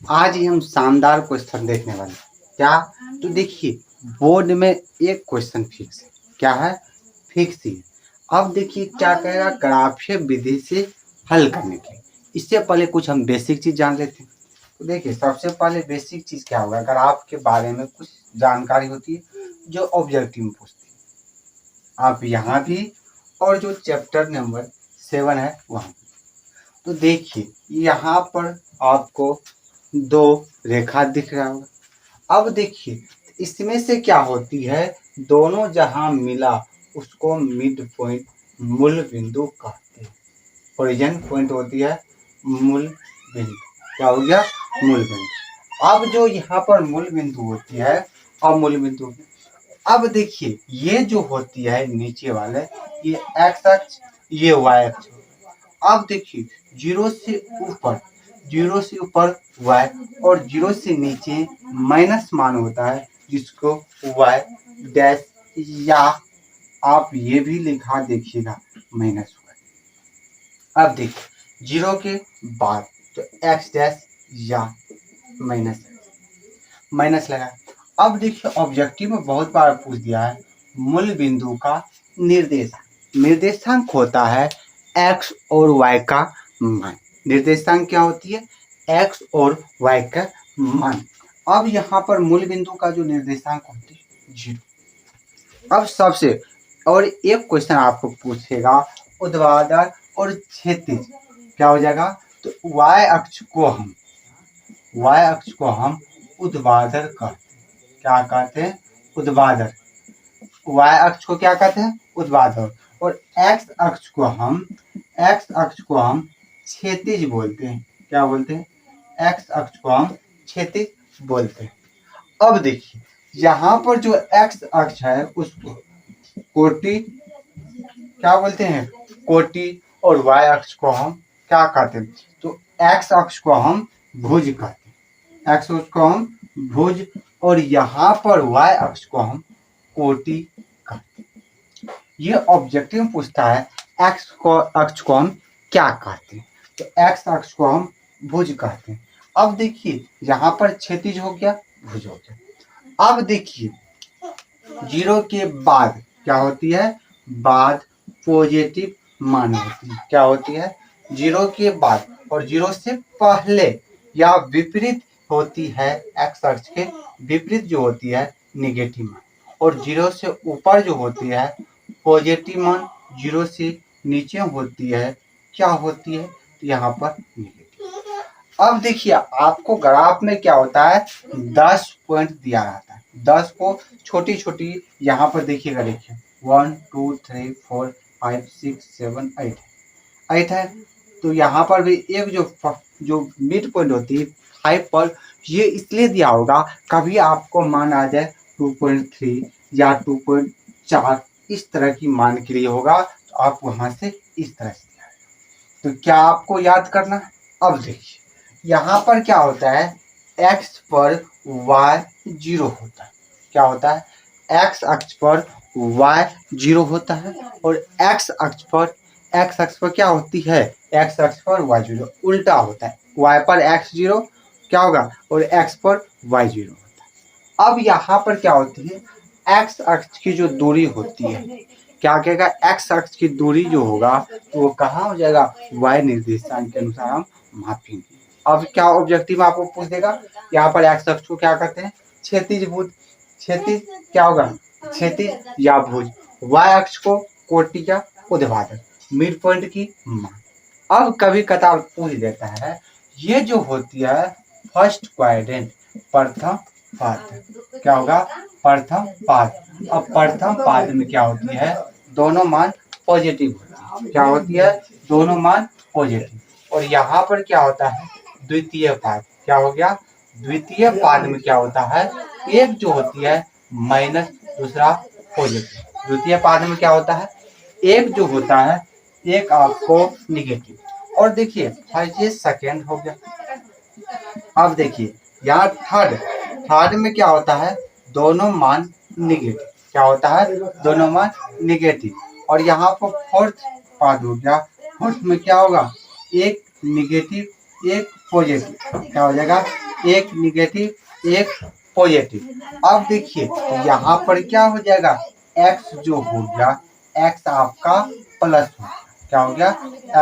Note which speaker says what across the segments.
Speaker 1: आज ही हम शानदार क्वेश्चन देखने वाले हैं। क्या? तो देखिए, बोर्ड में एक क्वेश्चन फिक्स है। क्या है? फिक्स ही। अब देखिए क्या कहेगा, ग्राफीय विधि से हल करने के लिए। इससे पहले कुछ हम बेसिक चीज जान लेते हैं। तो देखिए, सबसे पहले बेसिक चीज क्या होगा, ग्राफ के बारे में कुछ जानकारी होती है जो ऑब्जेक्टिव में पूछती है। आप यहाँ भी और जो चैप्टर नंबर 7 है वहाँ भी। तो देखिए, यहाँ पर आपको दो रेखा दिख रहा होगा। अब देखिए, इसमें से क्या होती है, दोनों जहां मिला उसको मिड पॉइंट, मूल बिंदु कहते हैं। ओरिजिन पॉइंट होती है मूल बिंदु। क्या हो गया? मूल बिंदु। अब जो यहाँ पर मूल बिंदु होती है, अब मूल बिंदु, अब देखिए ये जो होती है नीचे वाले, ये एक्स अक्ष, ये वाई अक्ष। अब देखिए, जीरो से ऊपर y और जीरो से नीचे माइनस मान होता है, जिसको y डैश, या आप ये भी लिखा देखिएगा माइनस y। अब देखिए, जीरो के बाद तो x डैश या माइनस लगा। अब देखिए, ऑब्जेक्टिव में बहुत बार पूछ दिया है मूल बिंदु का निर्देशांक होता है x और y का मान। निर्देशांक क्या होती है? x और y का मान। अब यहाँ पर मूल बिंदु का जो निर्देशांक होती है 0। अब सबसे और एक क्वेश्चन आपको पूछेगा, ऊर्ध्वाधर और क्षैतिज क्या हो जाएगा? तो y अक्ष को हम ऊर्ध्वाधर कहते हैं। क्या कहते हैं? ऊर्ध्वाधर। y अक्ष को क्या कहते हैं? ऊर्ध्वाधर। और x अक्ष को हम क्षैतिज बोलते हैं। क्या बोलते हैं? x अक्ष को हम क्षैतिज बोलते हैं। अब देखिए, यहाँ पर जो x अक्ष है उसको कोटि क्या बोलते हैं? कोटि। और y अक्ष को हम क्या कहते हैं? तो x अक्ष को हम भुज कहते हैं। x अक्ष को हम भुज, और यहाँ पर y अक्ष को हम कोटि कहते हैं। ये ऑब्जेक्टिव पूछता है x अक्ष को हम क्या कहते हैं? तो x अक्ष को हम भुज कहते हैं। अब देखिए, यहाँ पर क्षैतिज हो गया, भुज हो गया। अब देखिए, जीरो के बाद क्या होती है? बाद पॉजिटिव मान होती है। क्या होती है? जीरो के बाद और जीरो से पहले या विपरीत होती है, एक्स अक्ष के विपरीत जो होती है नेगेटिव मान। और जीरो से ऊपर जो होती है पॉजिटिव मान, जीरो से नीचे होती है क्या होती है? तो यहाँ पर नेगेटिव। अब देखिए, आपको ग्राफ में क्या होता है, 10 पॉइंट दिया रहता है। 10 को छोटी छोटी यहाँ पर देखिएगा, देखिए 1 2 3 4 5 6 7 8 है। तो यहाँ पर भी एक जो मिड पॉइंट होती है 5 पर, ये इसलिए दिया होगा कभी आपको मान आ जाए 2.3 या 2.4 इस तरह की मान के लिए होगा, तो आप वहां से इस तरह से दिया। तो क्या आपको याद करना? अब देखिए, यहाँ पर क्या होता है, x पर y 0 होता है। क्या होता है? x अक्ष पर y 0 होता है, और x अक्ष पर क्या होती है? x अक्ष पर y 0 उल्टा होता है। y पर x 0 क्या होगा, और x पर y 0 होता है। अब यहाँ पर क्या होती है, x अक्ष की जो दूरी होती है, क्या कहेगा, x अक्ष की दूरी जो होगा तो वो कहाँ हो जाएगा? y निर्देशांक के अनुसार हम मापेंगे। अब क्या ऑब्जेक्टिव आपको पूछ देगा, यहाँ पर x अक्ष को क्या कहते हैं? क्षैतिज भुज। क्षैतिज क्या होगा? क्षैतिज या भुज। y अक्ष को कोटि या ऊर्ध्वाधर, मिड पॉइंट की मान। अब कभी कतार पूछ देता है, ये जो होती है फर्स्ट क्वाड्रेंट, प्रथम पाद। क्या होगा? प्रथम पाद। अब प्रथम पाद में क्या होती है, दोनों मान पॉजिटिव होती है। क्या होती है? दोनों मान पॉजिटिव। और यहाँ पर क्या होता है? द्वितीय पाद। क्या हो गया? द्वितीय पाद में क्या होता है, एक जो होती है माइनस, दूसरा पॉजिटिव। द्वितीय पाद में क्या होता है, एक जो होता है एक आपको निगेटिव। और देखिए ये सेकेंड हो गया। अब देखिए, यहाँ थर्ड में क्या होता है, दोनों मान निगेटिव। क्या होता है? दोनों मान निगेटिव। और यहाँ पर फोर्थ पाद हो गया। फोर्थ में क्या होगा, एक निगेटिव एक पॉजिटिव। क्या हो जाएगा? एक निगेटिव एक पॉजिटिव। अब देखिए यहाँ पर क्या हो जाएगा, x जो हो गया x आपका प्लस हो गया, क्या हो गया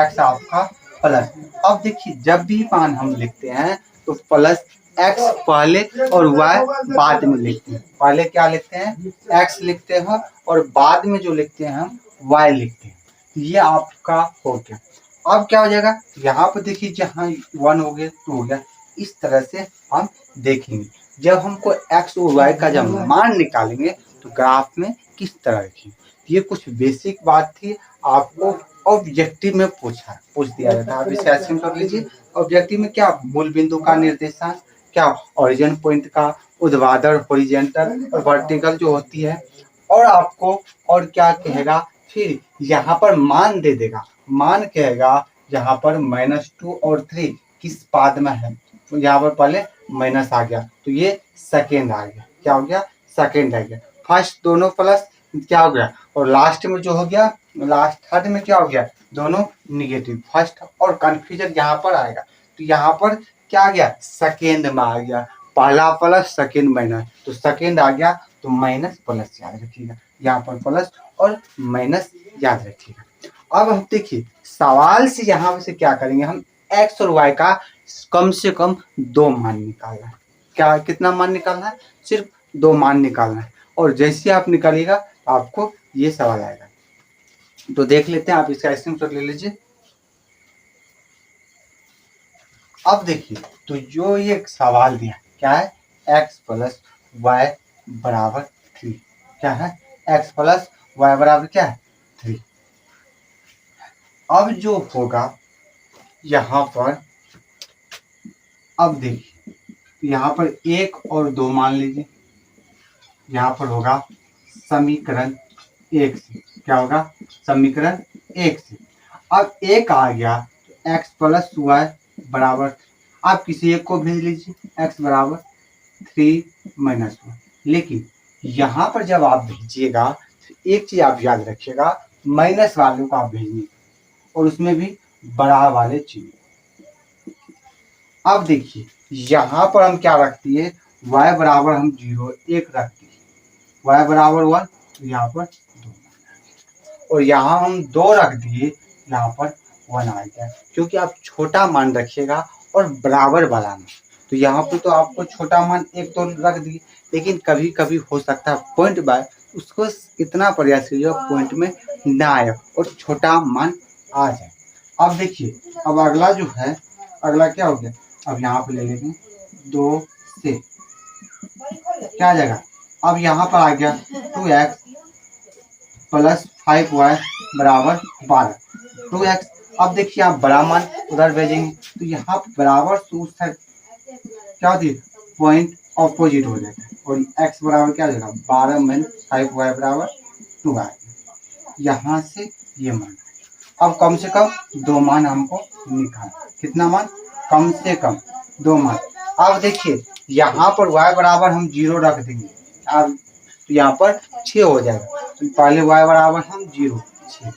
Speaker 1: x आपका प्लस। अब देखिए जब भी मान हम लिखते हैं तो प्लस x पहले और y बाद में लिखते हैं। पहले क्या लिखते हैं, x लिखते हैं और बाद में जो लिखते हैं हम y लिखते हैं। ये आपका हो गया। अब क्या हो जाएगा, यहाँ पर देखिए जहाँ 1 हो गया 2 हो गया, इस तरह से हम देखेंगे। जब हमको x और y का जब मान निकालेंगे तो ग्राफ में किस तरह रखेंगे। ये कुछ बेसिक बात थी, आपको ऑब्जेक्टिव में पूछ दिया जाता है। आप इसे ऐसे कर लीजिए, ऑब्जेक्टिव में क्या मूल बिंदु का निर्देशांक, क्या ओरिजिन पॉइंट का ऊर्ध्वाधर हॉरिजॉन्टल और वर्टिकल जो होती है, और आपको और क्या कहेगा, फिर यहाँ पर मान दे देगा। मान कहेगा यहाँ पर -2 और 3 किस पाद में है, तो यहाँ पर पहले माइनस आ गया तो ये सेकेंड आ गया, क्या हो गया सेकेंड आ गया। फर्स्ट दोनों प्लस क्या हो गया, और लास्ट में जो हो गया, लास्ट थर्ड में क्या हो गया, दोनों निगेटिव। फर्स्ट और कंफ्यूजन यहाँ पर आएगा, तो यहाँ पर क्या आ गया, सेकेंड में आ गया। पहला प्लस सेकेंड माइनस, तो सेकेंड आ गया तो माइनस प्लस याद रखिएगा, यहाँ पर प्लस और माइनस याद रखिएगा। अब हम देखिए सवाल से यहाँ से क्या करेंगे, हम x और y का कम से कम 2 मान निकालना है। क्या कितना मान निकालना है, सिर्फ 2 मान निकालना है। और जैसे आप निकालिएगा आपको ये सवाल आएगा। तो देख लेते हैं, आप इसका स्क्रीनशॉट ले लीजिए। अब देखिए तो जो ये सवाल दिया क्या है, x प्लस वाई बराबर 3, क्या है x प्लस वाई बराबर क्या है 3। अब जो होगा यहाँ पर, अब देखिए यहाँ पर 1 और 2 मान लीजिए, यहाँ पर होगा समीकरण 1 से, क्या होगा समीकरण 1 से। अब 1 आ गया तो x प्लस वाई बराबर, आप किसी एक को भेज लीजिए x बराबर 3 माइनस 1। लेकिन यहाँ पर जब आप भेजिएगा तो एक चीज आप याद रखिएगा, माइनस वालों को आप भेजिए और उसमें भी बड़ा वाले चिन्ह। अब देखिए यहाँ पर हम क्या रख दिए, y बराबर हम 0 1 रख दिए, y बराबर 1 तो यहाँ पर 2, और यहाँ हम 2 रख दिए, यहाँ पर 1 आ गया। क्योंकि आप छोटा मान रखिएगा और बराबर वाला मान, तो यहाँ पर तो आपको छोटा मान 1 तो रख दिए, लेकिन कभी कभी हो सकता है पॉइंट बाय उसको इतना प्रयास कीजिए पॉइंट में ना आए और छोटा मान आ जाए। अब देखिए अब अगला जो है, अगला क्या हो गया, अब यहाँ पे ले लेते हैं 2 से क्या आ जाएगा, अब यहाँ पर आ गया 2x प्लस 5y बराबर 12, 2x। अब देखिए आप बड़ा मान उधर भेजेंगे तो यहाँ बराबर से उस साइड क्या होती है, पॉइंट ऑपोजिट हो जाएगा, और x बराबर क्या हो जाएगा 12 माइनस 5y बराबर 2 आ गया। यहाँ से ये मान, अब कम से कम 2 मान हमको निकालना, कितना मान, कम से कम 2 मान। अब देखिए यहाँ पर y बराबर हम 0 रख देंगे, अब तो यहाँ पर 6 हो जाएगा, तो पहले y बराबर हम 0 6।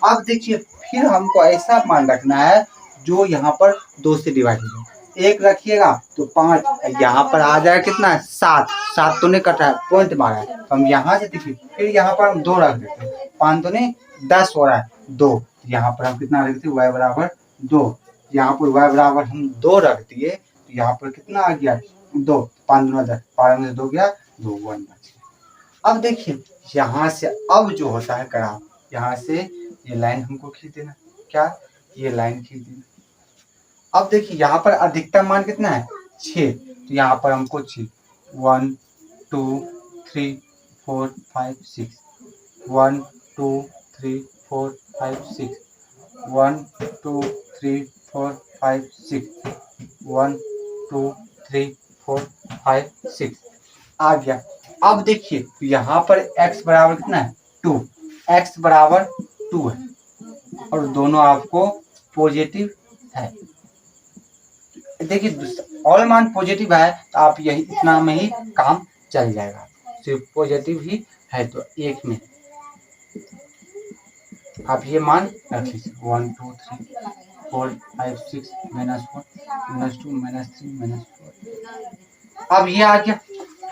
Speaker 1: अब देखिए फिर हमको ऐसा मान रखना है जो यहाँ पर 2 से डिवाइड हो जाए, 1 रखिएगा तो 5, यहाँ पर आ जाएगा कितना 7, 7 तो नहीं कटा है पॉइंट मारा है, तो हम यहाँ से देखिए फिर यहाँ पर हम 2 रख देते हैं, 5 तो नहीं 10 हो रहा है 2, यहाँ पर हम कितना रख देते y बराबर 2, यहाँ पर y बराबर हम 2 रख दिए, तो यहाँ पर कितना आ गया 2, 5 2 10, 5 में से 2 गया 2 1 बच गया। अब देखिए यहाँ से अब जो होता है ग्राफ, यहाँ से ये लाइन हमको खींच देना, क्या ये लाइन खींच देना। अब देखिए यहाँ पर अधिकतम मान कितना है 6, तो यहाँ पर हमको 6 1 2 3 4 5 6 1 2 3 4 5 6 1 2 3 4 5 6 1 2 3 4 5 6 आ गया। अब देखिए यहाँ पर x बराबर कितना है 2, x बराबर 2 है और दोनों आपको पॉजिटिव है। देखिए ऑल मान पॉजिटिव है तो आप यही इतना में ही काम चल जाएगा, सिर्फ पॉजिटिव ही है तो एक में आप ये मान रख लीजिए 1 2 3 4 5 6 -1 -2 -3 -4 अब ये आ गया।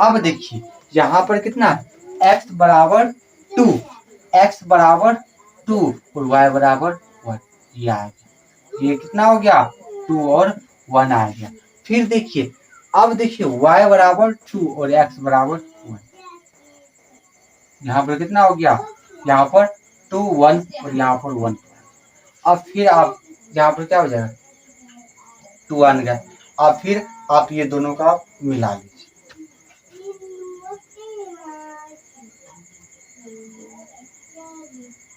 Speaker 1: अब देखिए यहाँ पर कितना है, x बराबर 2, x बराबर 2 और y बराबर 1, ये आ गया। ये कितना हो गया, 2 और 1 आ गया। फिर देखिए, अब देखिए y बराबर 2 और x बराबर 1, यहाँ पर कितना हो गया, यहाँ पर 2 1 और यहाँ पर 1। अब फिर आप यहाँ पर क्या हो जाएगा, 2 1 गया। अब फिर आप ये दोनों का मिला लीजिए।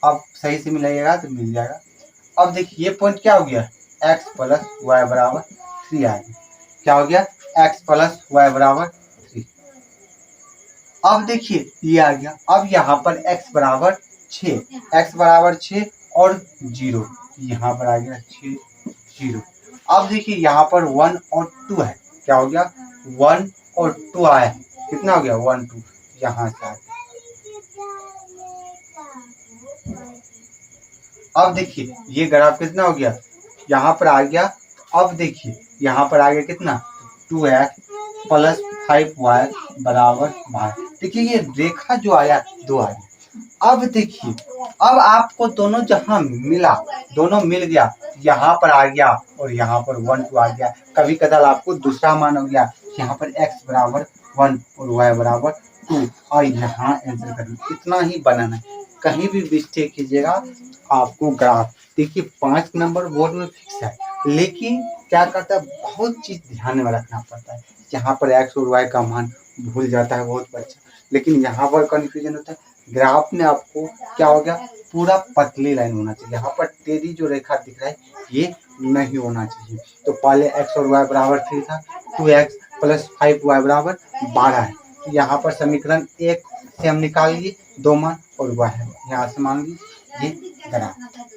Speaker 1: अब सही से मिलाइएगा तो मिल जाएगा। अब देखिए ये पॉइंट क्या हो गया, x प्लस वाई बराबर 3 आ गया। क्या हो गया, x प्लस वाई बराबर 3। अब देखिए ये आ गया। अब यहाँ पर x बराबर 6, x बराबर 6 और 0, यहाँ पर आ गया 6 0। अब देखिए यहाँ पर 1 और 2 है। क्या हो गया, 1 और 2 आया, कितना हो गया 1 2, यहाँ से आ गया। अब देखिए ये ग्राफ कितना हो गया, यहाँ पर आ गया। अब देखिए यहाँ पर आ गया कितना, 2x प्लस 5y बराबर 12। देखिए ये रेखा जो आया 2 आ गया। अब देखिए, अब आपको दोनों जहाँ मिला, दोनों मिल गया, यहाँ पर आ गया और यहाँ पर 1 2 आ गया। कभी कदार आपको दूसरा मान हो गया, यहाँ पर x बराबर 1 और y बराबर 2 और यहाँ आंसर कर, इतना ही बनाना है। कहीं भी मिस्टेक कीजिएगा आपको ग्राफ, देखिए 5 नंबर बोर्ड में फिक्स है, लेकिन क्या करता है, बहुत चीज ध्यान में रखना पड़ता है। यहाँ पर x और y का मान भूल जाता है बहुत बच्चा, लेकिन यहाँ पर कंफ्यूजन होता है। ग्राफ में आपको क्या हो गया, पूरा पतली लाइन होना चाहिए। यहाँ पर टेढ़ी जो रेखा दिख रहा है ये नहीं होना चाहिए। तो पहले x और y बराबर 3 था, 2x प्लस 5y बराबर 12 है। तो यहाँ पर समीकरण 1 से हम निकाल लिए 2 मान और y है, यहाँ से मान लीजिए ये ग्राफ।